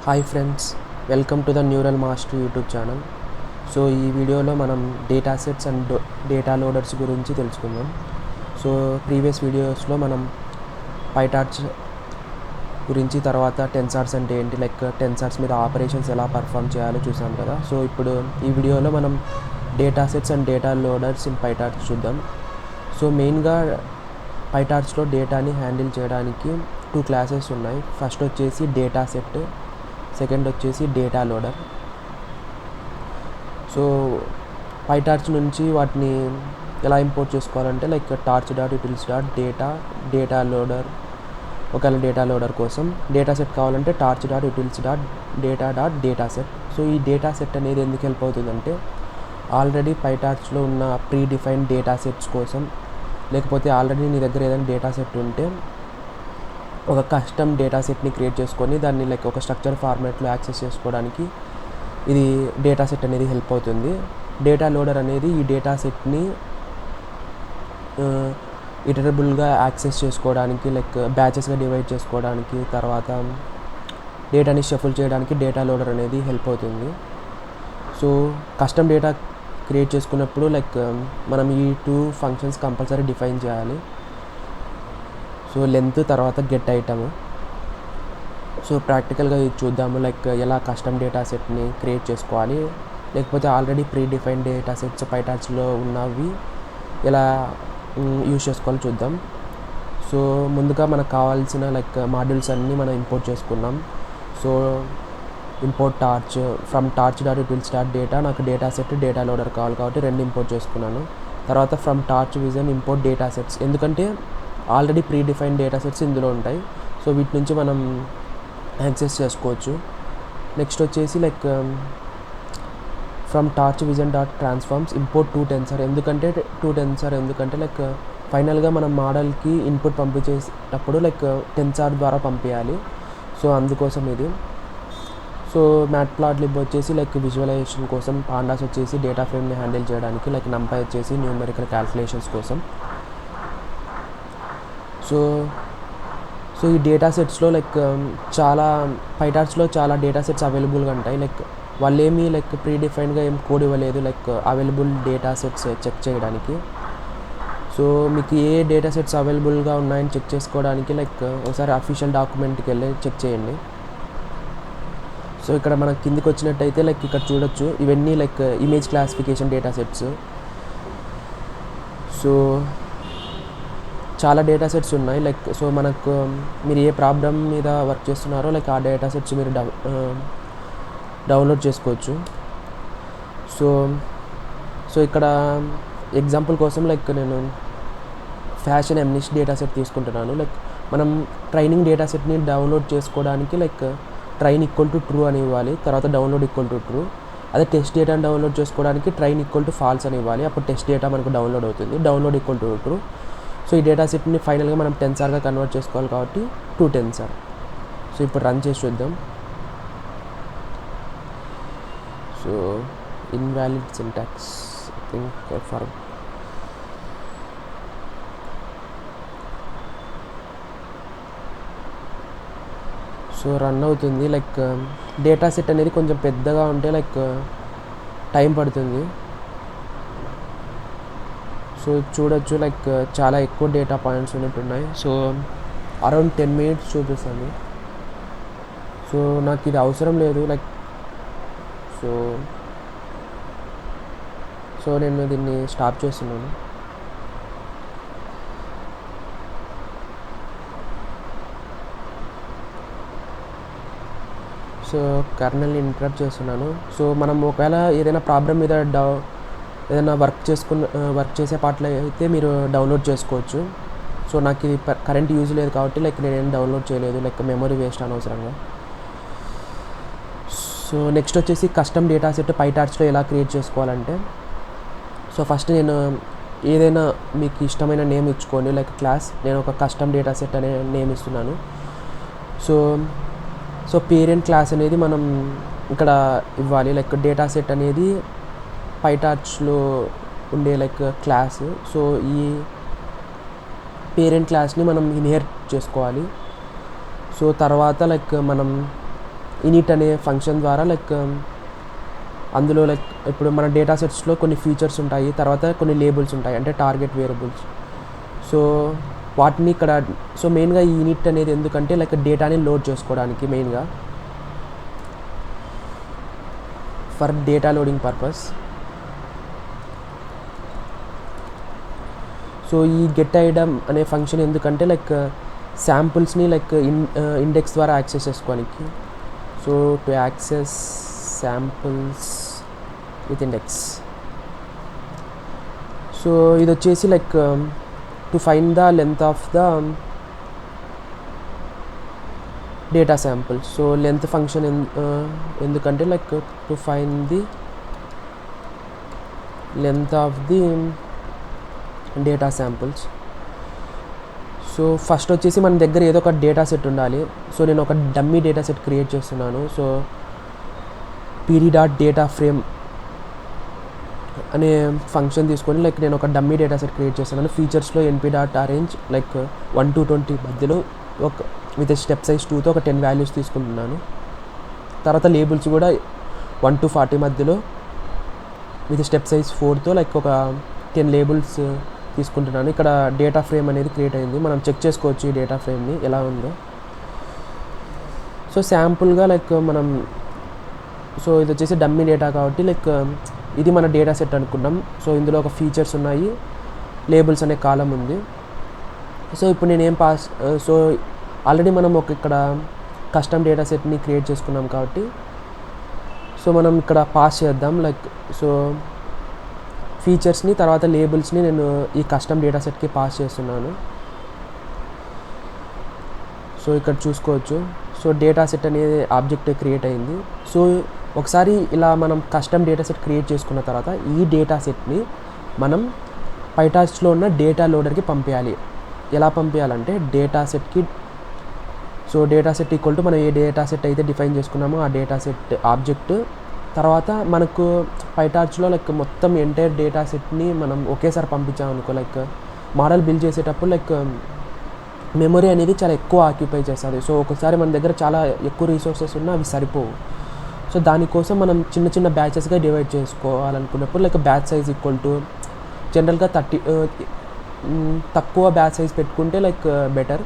Hi friends, welcome to the neural master YouTube channel. So ఈ వీడియోలో మనం data sets and data loaders గురించి తెలుసుకుందాం. సో ప్రీవియస్ వీడియోస్లో మనం పైటార్చ్ గురించి, తర్వాత టెన్సార్స్ అంటే ఏంటి, లైక్ టెన్సార్స్ మీద ఆపరేషన్స్ ఎలా పర్ఫామ్ చేయాలో చూసాం కదా. సో ఇప్పుడు ఈ వీడియోలో మనం data sets and data loaders in PyTorch చూద్దాం. సో మెయిన్గా పైటార్చ్లో డేటాని హ్యాండిల్ చేయడానికి 2 క్లాసెస్ ఉన్నాయి. ఫస్ట్ వచ్చేసి డేటా సెట్, సెకండ్ వచ్చేసి డేటా లోడర్. సో పైటార్చ్ నుంచి వాటిని ఎలా ఇంపోర్ట్ చేసుకోవాలంటే like torch dot utils dot data loader. ఒకవేళ డేటా లోడర్ కోసం డేటా సెట్ కావాలంటే torch dot utils dot data set. So ఈ డేటా సెట్ అనేది ఎందుకు హెల్ప్ అవుతుందంటే ఆల్రెడీ పైటార్చ్లో ఉన్న ప్రీ డిఫైన్డ్ డేటా సెట్స్ కోసం, లేకపోతే ఆల్రెడీ నీ దగ్గర ఏదైనా డేటా సెట్ ఉంటే ఒక కస్టమ్ డేటా సెట్ని క్రియేట్ చేసుకొని దాన్ని లైక్ ఒక స్ట్రక్చర్ ఫార్మాట్లో యాక్సెస్ చేసుకోవడానికి ఇది డేటా సెట్ అనేది హెల్ప్ అవుతుంది. డేటా లోడర్ అనేది ఈ డేటా సెట్ని ఇటరబుల్గా యాక్సెస్ చేసుకోవడానికి, లైక్ బ్యాచెస్గా డివైడ్ చేసుకోవడానికి, తర్వాత డేటాని షఫుల్ చేయడానికి డేటా లోడర్ అనేది హెల్ప్ అవుతుంది. సో కస్టమ్ డేటా క్రియేట్ చేసుకున్నప్పుడు లైక్ మనం ఈ 2 ఫంక్షన్స్ కంపల్సరీ డిఫైన్ చేయాలి. సో లెంత్, తర్వాత గెట్ ఐటమ్. సో ప్రాక్టికల్గా ఇది చూద్దాము, లైక్ ఎలా కస్టమ్ డేటా సెట్ని క్రియేట్ చేసుకోవాలి, లేకపోతే already pre defined data sets పైటార్చ్లో ఉన్నవి ఎలా యూజ్ చేసుకోవాలో చూద్దాం. సో ముందుగా మనకు కావాల్సిన లైక్ మాడ్యూల్స్ అన్నీ మనం ఇంపోర్ట్ చేసుకున్నాం. So import torch from torch dot utils dot data. నాకు డేటా సెట్, డేటా లోడర్ కావాలి కాబట్టి 2 ఇంపోర్ట్ చేసుకున్నాను. తర్వాత from torch vision import data sets, ఎందుకంటే already pre defined data sets ఇందులో ఉంటాయి. సో వీటి నుంచి మనం యాక్సెస్ చేసుకోవచ్చు. నెక్స్ట్ వచ్చేసి like from torch vision dot transforms import 2 tensor. ఎందుకంటే లైక్ ఫైనల్గా మనం మోడల్కి ఇన్పుట్ పంపించేటప్పుడు లైక్ టెన్సార్ ద్వారా పంపించాలి. సో అందుకోసం ఇది. సో మ్యాట్ప్లాట్లిబ్ వచ్చేసి లైక్ విజువలైజేషన్ కోసం, పాండాస్ వచ్చేసి డేటా ఫ్రేమ్ని హ్యాండిల్ చేయడానికి, లైక్ నంపై వచ్చేసి న్యూమెరికల్ క్యాల్కులేషన్స్ కోసం. సో ఈ డేటా సెట్స్లో లైక్ చాలా పైటార్చ్లో చాలా డేటా సెట్స్ అవైలబుల్గా ఉంటాయి. లైక్ వాళ్ళు ఏమీ లైక్ ప్రీ డిఫైన్డ్గా ఏం కోడ్ ఇవ్వలేదు like available data sets check చేయడానికి. సో మీకు ఏ డేటా సెట్స్ అవైలబుల్గా ఉన్నాయని చెక్ చేసుకోవడానికి లైక్ ఒకసారి అఫీషియల్ డాక్యుమెంట్కి వెళ్ళి చెక్ చేయండి. సో ఇక్కడ మనం కిందికి వచ్చినట్టయితే లైక్ ఇక్కడ చూడొచ్చు, ఇవన్నీ like image classification data sets. So చాలా డేటా సెట్స్ ఉన్నాయి. లైక్ సో మనకు మీరు ఏ ప్రాబ్లం మీద వర్క్ చేస్తున్నారో లైక్ ఆ డేటా సెట్స్ మీరు డౌన్లోడ్ చేసుకోవచ్చు. సో ఇక్కడ ఎగ్జాంపుల్ కోసం లైక్ నేను ఫ్యాషన్ ఎంనిష్ డేటా సెట్ తీసుకుంటున్నాను. లైక్ మనం ట్రైనింగ్ డేటా సెట్ని డౌన్లోడ్ చేసుకోవడానికి like train equal to true అని ఇవ్వాలి, తర్వాత డౌన్లోడ్ ఈక్వల్ టు ట్రూ. అదే టెస్ట్ డేటాని డౌన్లోడ్ చేసుకోవడానికి ట్రైన్ ఈక్వల్ టు ఫాల్స్ అని ఇవ్వాలి, అప్పుడు టెస్ట్ డేటా మనకు డౌన్లోడ్ అవుతుంది. Download equal to true. So ఈ డేటా సెట్ని ఫైనల్గా మనం టెన్సార్గా కన్వర్ట్ చేసుకోవాలి కాబట్టి 2 టెన్సార్. సో ఇప్పుడు రన్ చేసి చూద్దాం. So invalid syntax I think for so run అవుతుంది. లైక్ డేటా సెట్ అనేది కొంచెం పెద్దగా ఉంటే లైక్ టైం పడుతుంది. సో చూడొచ్చు లైక్ చాలా ఎక్కువ డేటా పాయింట్స్ ఉన్నట్టున్నాయి. సో అరౌండ్ 10 minutes చూపిస్తుంది. సో నాకు ఇది అవసరం లేదు లైక్ సో నేను దీన్ని స్టాప్ చేస్తున్నాను. సో కర్నల్ని ఇంటరప్ట్ చేస్తున్నాను. సో మనం ఒకవేళ ఏదైనా ప్రాబ్లం మీద ఏదైనా వర్క్ చేసే పార్ట్లో అయితే మీరు డౌన్లోడ్ చేసుకోవచ్చు. సో నాకు ఇది కరెంట్ యూజ్ లేదు కాబట్టి లైక్ నేనేం డౌన్లోడ్ చేయలేదు, లైక్ మెమరీ వేస్ట్ అనవసరంగా. సో నెక్స్ట్ వచ్చేసి కస్టమ్ డేటా సెట్ పైటార్చ్లో ఎలా క్రియేట్ చేసుకోవాలంటే, సో ఫస్ట్ నేను ఏదైనా మీకు ఇష్టమైన నేమ్ ఇచ్చుకోండి. లైక్ క్లాస్, నేను ఒక కస్టమ్ డేటా సెట్ అనే నేమ్ ఇస్తున్నాను. సో పేరెంట్ క్లాస్ అనేది మనం ఇక్కడ ఇవ్వాలి. లైక్ డేటా సెట్ అనేది పైటార్చ్లో ఉండే లైక్ క్లాస్. సో ఈ పేరెంట్ క్లాస్ని మనం ఇన్హెరిట్ చేసుకోవాలి. సో తర్వాత లైక్ మనం ఇనిట్ అనే ఫంక్షన్ ద్వారా లైక్ అందులో లైక్ ఇప్పుడు మన డేటా సెట్స్లో కొన్ని ఫీచర్స్ ఉంటాయి, తర్వాత కొన్ని లేబుల్స్ ఉంటాయి అంటే టార్గెట్ వేరియబుల్స్. సో వాటిని ఇక్కడ సో మెయిన్గా ఈ ఇనిట్ అనేది ఎందుకంటే లైక్ డేటాని లోడ్ చేసుకోవడానికి, మెయిన్గా for data loading purpose. So ఈ గెట్ ఐటమ్ అనే ఫంక్షన్ ఎందుకంటే లైక్ శాంపుల్స్ని లైక్ ఇండెక్స్ ద్వారా యాక్సెస్ చేసుకోవడానికి. So to access samples with index. So ఇది వచ్చేసి like to find the length of the data sample. So length function ఎందుకంటే like to find the length of the data samples. So first వచ్చేసి మన దగ్గర ఏదో ఒక data set ఉండాలి. So నేను ఒక డమ్మీ డేటా సెట్ క్రియేట్ చేస్తున్నాను. సో pd.dataFrame అనే ఫంక్షన్ తీసుకొని లైక్ నేను ఒక డమ్మీ డేటా సెట్ క్రియేట్ చేస్తున్నాను. ఫీచర్స్లో np.arrange లైక్ 1 to 20 మధ్యలో ఒక విత్ స్టెప్ సైజ్ 2తో ఒక 10 వాల్యూస్ తీసుకుంటున్నాను. తర్వాత లేబుల్స్ కూడా 1 to 40 మధ్యలో విత్ స్టెప్ సైజ్ 4తో లైక్ ఒక 10 లేబుల్స్ తీసుకుంటున్నాను. ఇక్కడ డేటా ఫ్రేమ్ అనేది క్రియేట్ అయింది. మనం చెక్ చేసుకోవచ్చు ఈ డేటా ఫ్రేమ్ని ఎలా ఉందో. సో శాంపుల్గా లైక్ మనం సో ఇది వచ్చేసి డమ్మీ డేటా కాబట్టి లైక్ ఇది మన డేటా సెట్ అనుకున్నాం. సో ఇందులో ఒక ఫీచర్స్ ఉన్నాయి, లేబుల్స్ అనే కాలం ఉంది. సో ఇప్పుడు నేనేం సో ఆల్రెడీ మనం ఒక ఇక్కడ కస్టమ్ డేటా సెట్ని క్రియేట్ చేసుకున్నాం కాబట్టి సో మనం ఇక్కడ పాస్ చేద్దాం లైక్ సో ఫీచర్స్ని తర్వాత లేబుల్స్ని నేను ఈ కస్టమ్ డేటా సెట్కి పాస్ చేస్తున్నాను. సో ఇక్కడ చూసుకోవచ్చు. సో డేటా సెట్ అనేది ఆబ్జెక్ట్ క్రియేట్ అయింది. సో ఒకసారి ఇలా మనం కస్టమ్ డేటా సెట్ క్రియేట్ చేసుకున్న తర్వాత ఈ డేటా సెట్ని మనం పైటాచ్లో ఉన్న డేటా లోడర్కి పంపించాలి. ఎలా పంపించాలంటే డేటా సెట్కి so data set equal to మనం ఏ డేటా సెట్ అయితే డిఫైన్ చేసుకున్నామో ఆ డేటా సెట్ ఆబ్జెక్ట్, తర్వాత మనకు పైటాచ్లో లైక్ మొత్తం ఎంటైర్ డేటా సెట్ని మనం ఒకేసారి పంపించామనుకో లైక్ మోడల్ బిల్డ్ చేసేటప్పుడు లైక్ మెమరీ అనేది చాలా ఎక్కువ ఆక్యుపై చేస్తుంది. సో ఒకసారి మన దగ్గర చాలా ఎక్కువ రిసోర్సెస్ ఉన్నా అవి సరిపోవు. సో దానికోసం మనం చిన్న చిన్న బ్యాచెస్గా డివైడ్ చేసుకోవాలనుకున్నప్పుడు like batch size equal to జనరల్గా 30 తక్కువ బ్యాచ్ సైజ్ పెట్టుకుంటే లైక్ బెటర్.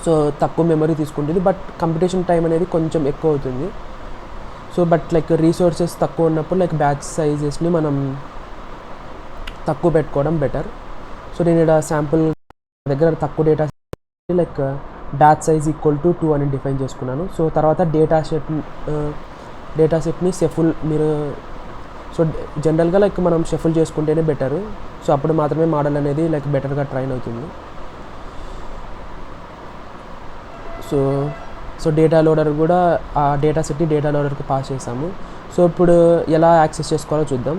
సో తక్కువ మెమరీ తీసుకుంటుంది, బట్ కంప్యూటేషన్ టైం అనేది కొంచెం ఎక్కువ అవుతుంది. సో బట్ లైక్ రీసోర్సెస్ తక్కువ ఉన్నప్పుడు లైక్ బ్యాచ్ సైజెస్ని మనం తక్కువ పెట్టుకోవడం బెటర్. సో నేను ఇక్కడ శాంపుల్ దగ్గర తక్కువ data like batch size equal to 2 అని డిఫైన్ చేసుకున్నాను. సో తర్వాత డేటా సెట్ని షఫుల్ మీరు సో జనరల్గా లైక్ మనం షఫుల్ చేసుకుంటేనే బెటరు. సో అప్పుడు మాత్రమే మోడల్ అనేది లైక్ బెటర్గా ట్రైన్ అవుతుంది. సో డేటా లోడర్ కూడా ఆ డేటా సెట్ని డేటా లోడర్కి పాస్ చేసాము. సో ఇప్పుడు ఎలా యాక్సెస్ చేసుకోవాలో చూద్దాం.